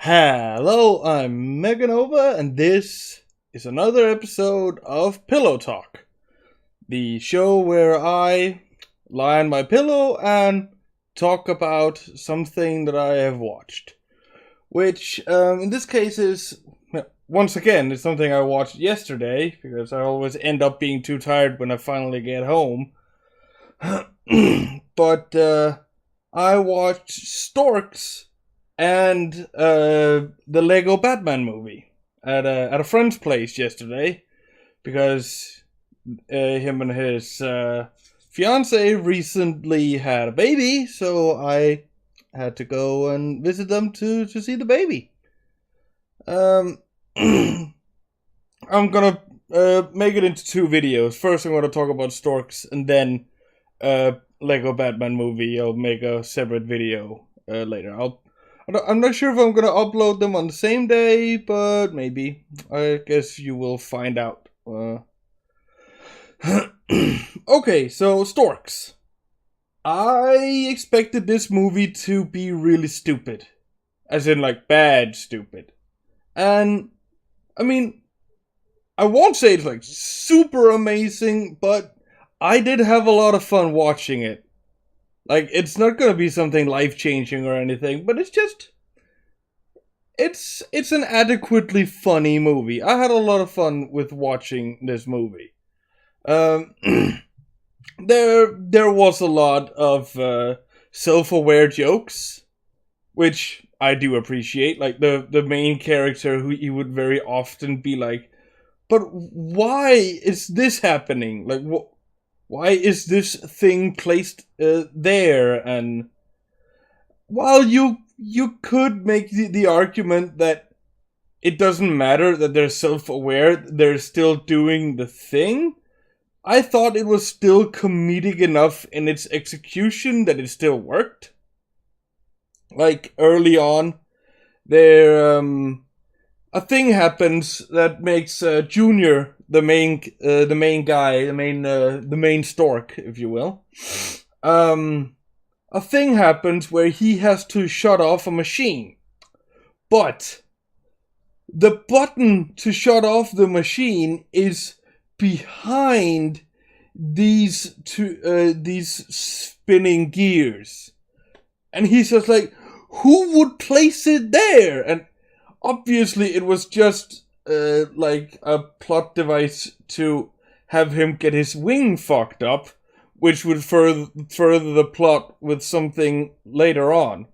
Hello, I'm Meganova, and this is another episode of Pillow Talk, the show where I lie on my pillow and talk about something that I have watched. Which, in this case, is, once again, it's something I watched yesterday, because I always end up being too tired when I finally get home. But, I watched Storks and the Lego Batman movie at a friend's place yesterday, because him and his fiance recently had a baby, so I had to go and visit them to see the baby. I'm gonna make it into two videos. First, I'm gonna talk about Storks, and then Lego Batman movie. I'll make a separate video later. I'm not sure if I'm gonna upload them on the same day, but maybe. I guess you will find out. Okay, so Storks. I expected this movie to be really stupid. As in, like, bad stupid. And, I mean, I won't say it's, like, super amazing, but I did have a lot of fun watching it. Like, it's not gonna be something life-changing or anything, but it's just... It's an adequately funny movie. I had a lot of fun with watching this movie. There was a lot of self-aware jokes, which I do appreciate. Like, the main character, who he would very often be like, but why is this happening? Like, why is this thing placed there? And while you could make the argument that it doesn't matter that they're self-aware, they're still doing the thing, I thought it was still comedic enough in its execution that it still worked. Like, early on, there, a thing happens that makes Junior, the main guy, the main stork, if you will. A thing happens where he has to shut off a machine, but the button to shut off the machine is behind these spinning gears, and he's just like, who would place it there? And obviously, it was just like a plot device to have him get his wing fucked up, which would further the plot with something later on.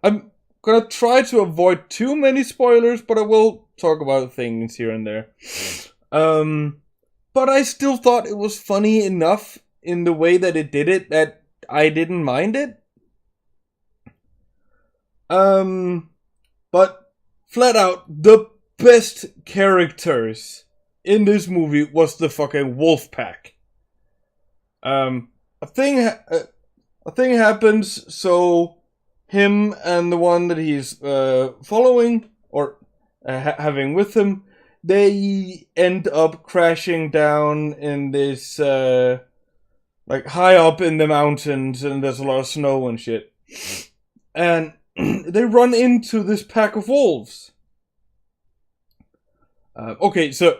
I'm gonna try to avoid too many spoilers, but I will talk about things here and there. But I still thought it was funny enough in the way that it did it that I didn't mind it. But flat out, the best characters in this movie was the fucking wolf pack. A thing happens, so him and the one that he's following, or having with him, they end up crashing down in this, like, high up in the mountains, and there's a lot of snow and shit. And they run into this pack of wolves. Okay, so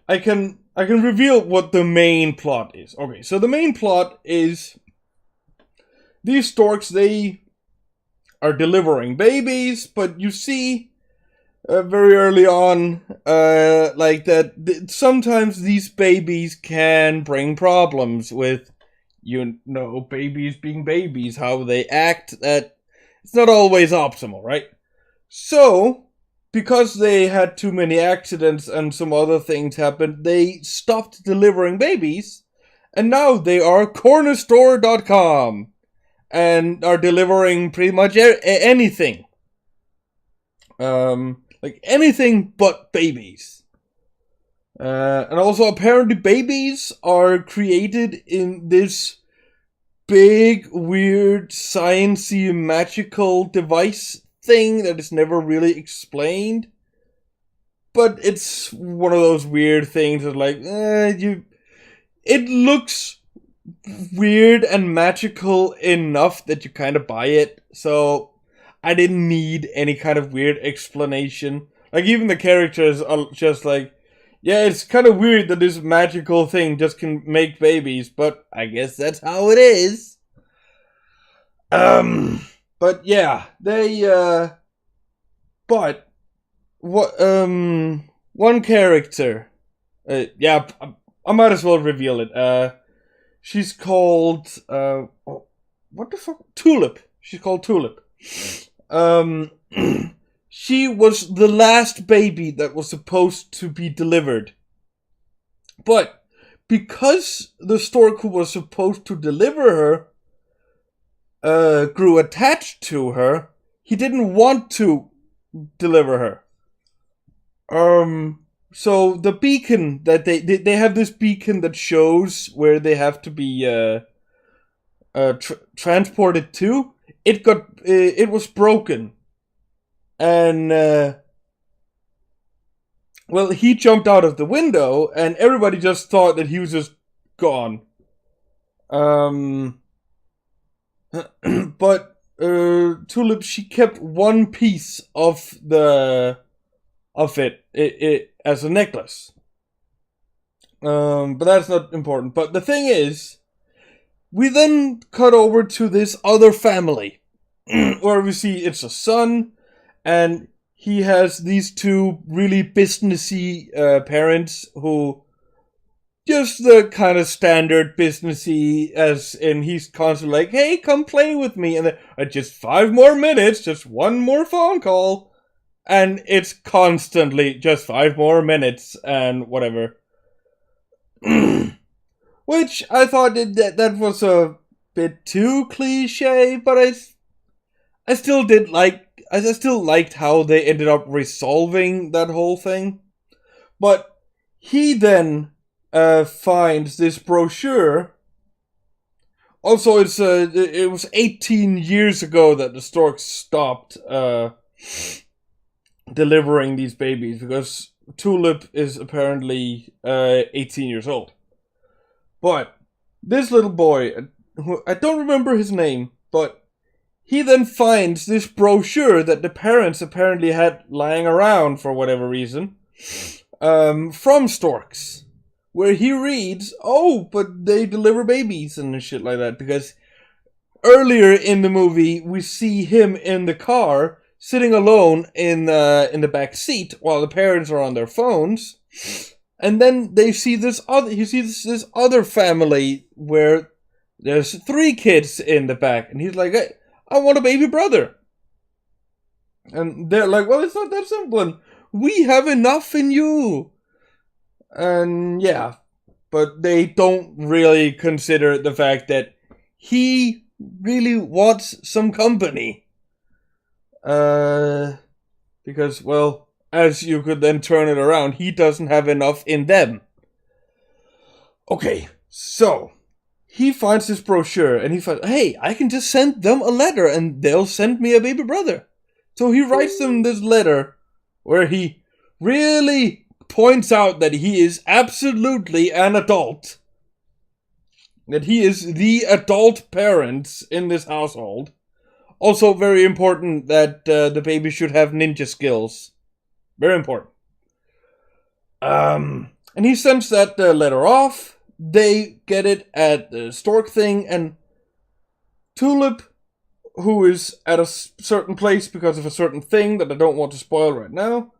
I can reveal what the main plot is. Okay, so the main plot is these storks, they are delivering babies, but you see very early on, like that sometimes these babies can bring problems with, babies being babies, how they act, that it's not always optimal, right? So, because they had too many accidents and some other things happened, they stopped delivering babies, and now they are cornerstore.com and are delivering pretty much anything. Like anything but babies. And also, apparently babies are created in this big, weird, sciencey, magical device thing that is never really explained. But it's one of those weird things that, like, it looks weird and magical enough that you kind of buy it. So I didn't need any kind of weird explanation. Like, even the characters are just like, yeah, it's kind of weird that this magical thing just can make babies, but I guess that's how it is. But yeah, but what, one character, yeah, I might as well reveal it. She's called, what the fuck? Tulip. She's called Tulip. She was the last baby that was supposed to be delivered. But because the stork who was supposed to deliver her grew attached to her, he didn't want to deliver her. So the beacon that they have this beacon that shows where they have to be transported to. It was broken, and well, he jumped out of the window, and everybody just thought that he was just gone. But Tulip, she kept one piece of it as a necklace. But that's not important. But the thing is, we then cut over to this other family, where we see it's a son, and he has these two really businessy parents who just the kind of standard businessy, as in he's constantly like, hey, come play with me, and then just 5 more minutes, just one more phone call, and it's constantly just 5 more minutes and whatever. Which I thought that was a bit too cliche, but I still did I still liked how they ended up resolving that whole thing. But he then finds this brochure. Also, it was 18 years ago that the Storks stopped delivering these babies, because Tulip is apparently 18 years old. But this little boy, who I don't remember his name, but he then finds this brochure that the parents apparently had lying around for whatever reason, from Storks, where he reads, oh, but they deliver babies and shit like that, because earlier in the movie we see him in the car sitting alone in the back seat while the parents are on their phones. And then he sees this other family where there's 3 kids in the back, and he's like, hey, I want a baby brother. And they're like, well, it's not that simple, and we have enough in you. And yeah, but they don't really consider the fact that he really wants some company. Because, well, as you could then turn it around, he doesn't have enough in them. Okay, so he finds this brochure and he finds, hey, I can just send them a letter and they'll send me a baby brother. So he writes them this letter where he really points out that he is absolutely an adult. That he is the adult parent in this household. Also very important that the baby should have ninja skills. Very important. And he sends that letter off. They get it at the Stork thing, and Tulip, who is at a certain place because of a certain thing that I don't want to spoil right now,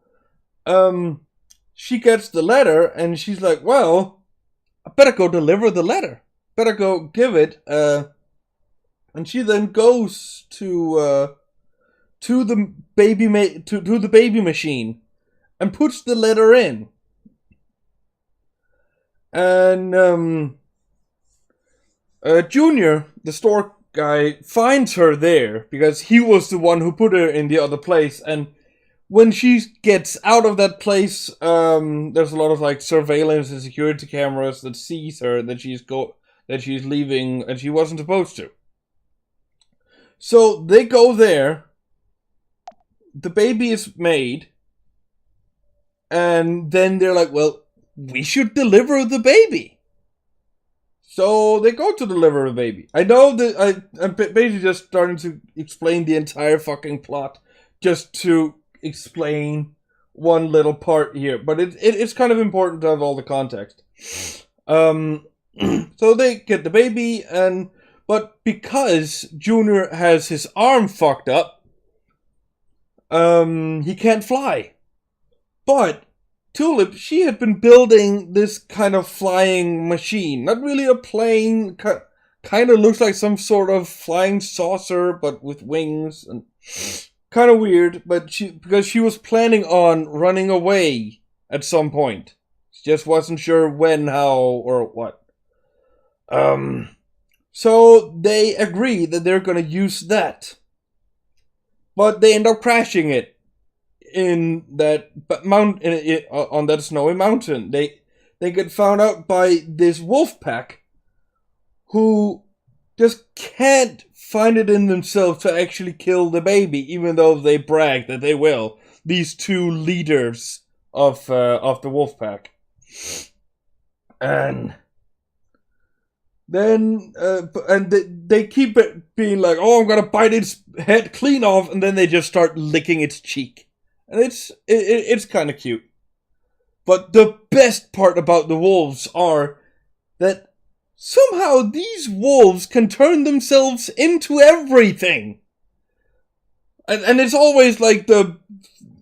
she gets the letter, and she's like, well, I better go deliver the letter. Better go give it, and she then goes to the baby machine and puts the letter in. And Junior, the Stork guy, finds her there because he was the one who put her in the other place. And when she gets out of that place, there's a lot of like surveillance and security cameras that sees her, that she's leaving, and she wasn't supposed to. So they go there. The baby is made. And then they're like, well, we should deliver the baby. So they go to deliver a baby. I know that I'm basically just starting to explain the entire fucking plot just to explain one little part here, but it's kind of important to have all the context. So they get the baby, but because Junior has his arm fucked up, he can't fly. But Tulip, she had been building this kind of flying machine. Not really a plane, kind of looks like some sort of flying saucer, but with wings, and kind of weird, but because she was planning on running away at some point. She just wasn't sure when, how, or what. So they agree that they're gonna use that. But they end up crashing it in that on that snowy mountain. They get found out by this wolf pack who just can't find it in themselves to actually kill the baby, even though they brag that they will. These two leaders of the wolf pack, and then they keep it being like, "Oh, I'm gonna bite its head clean off," and then they just start licking its cheek. And it's kind of cute. But the best part about the wolves are that somehow these wolves can turn themselves into everything. And it's always like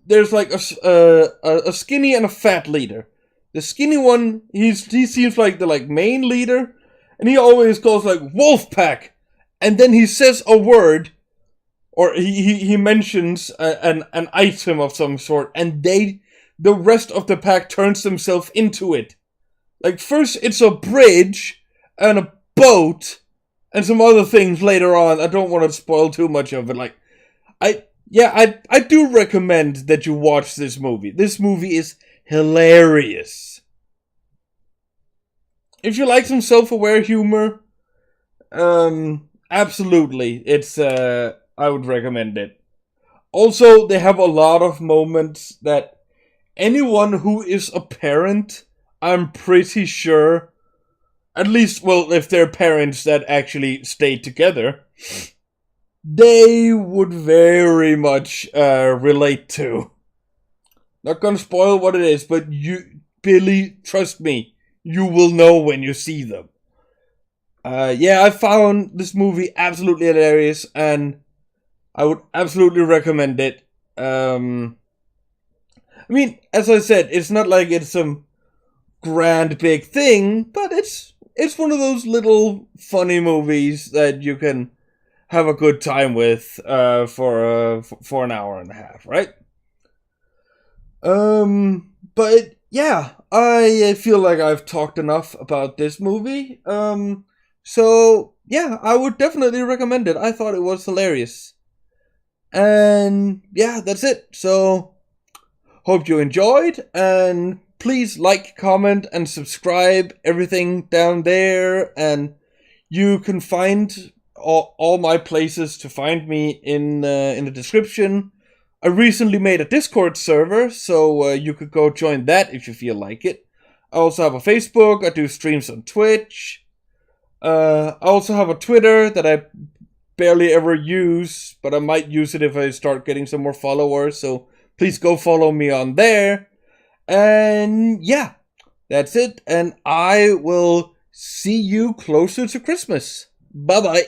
there's like a skinny and a fat leader. The skinny one, he seems like the main leader, and he always goes like wolf pack, and then he says a word. Or he mentions an item of some sort, and the rest of the pack turns themselves into it. Like, first it's a bridge, and a boat, and some other things later on. I don't want to spoil too much of it. I do recommend that you watch this movie. This movie is hilarious. If you like some self-aware humor, absolutely, it's I would recommend it. Also, they have a lot of moments that anyone who is a parent, I'm pretty sure, at least, well, if they're parents that actually stay together, they would very much relate to. Not gonna spoil what it is, but Billy, trust me, you will know when you see them. I found this movie absolutely hilarious, and I would absolutely recommend it. I mean, as I said, it's not like it's some grand big thing, but it's one of those little funny movies that you can have a good time with for an hour and a half, right? But yeah, I feel like I've talked enough about this movie. So yeah, I would definitely recommend it. I thought it was hilarious. And yeah, that's it. So, hope you enjoyed, and please like, comment, and subscribe, everything down there, and you can find all my places to find me in the description. I recently made a Discord server, so you could go join that if you feel like it. I also have a Facebook, I do streams on Twitch. I also have a Twitter that I barely ever use, but I might use it if I start getting some more followers, so please go follow me on there. And yeah, that's it, and I will see you closer to Christmas. Bye bye.